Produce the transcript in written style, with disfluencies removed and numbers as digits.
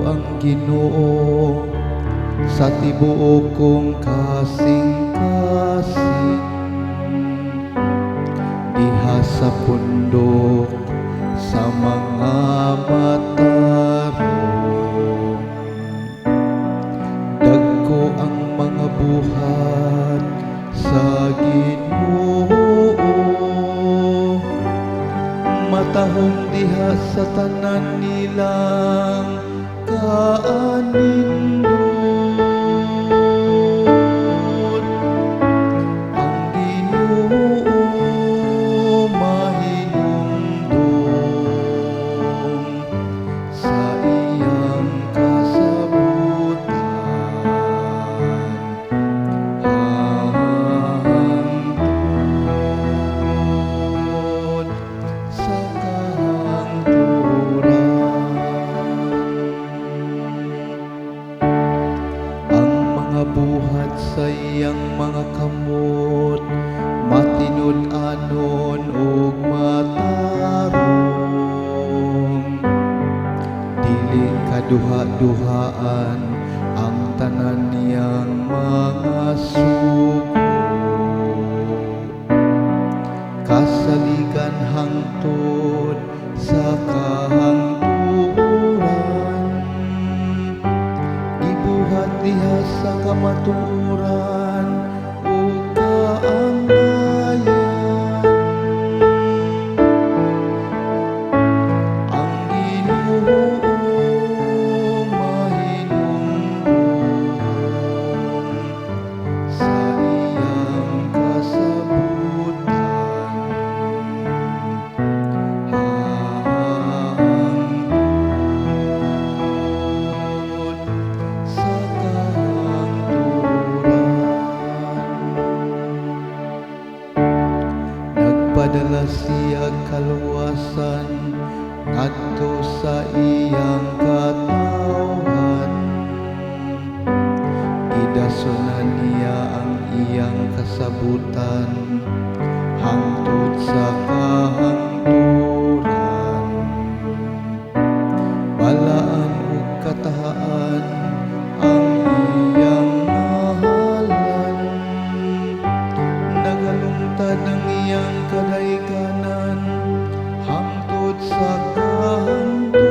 ang Ginoo sa tibuok kong kasing-kasing, diha sa pundok sa mga matarong. Dagko ang mga buhat sa Ginoo, matahong diha sa tanan nilang kaanindot. Ang Ginoo mahinumdum sa iyang kasabutan, hangtod sa kahangturan. Ang mga buhat sa iyang mga kamot matinud-anon ug matarong. Dili kaduha-duhaan ang tanan niyang mga sugo, kasaligan hangtod sa kahangturan. Gibuhat diha sa kamatuoran ug kaanglayan. Ang Ginoo mahinumdum sa iyang kasabutan, hangtod sa kahangturan. Nagpadala siya kaluwasan ngadto sa iyang katawhan. Gidasonan niya ang iyang kasabutan hangtod sa kahangturan. Balaan ug katahaan ang iyang ngalan, nagalungtad ang iyang kadaykanan hangtod sa kahangturan.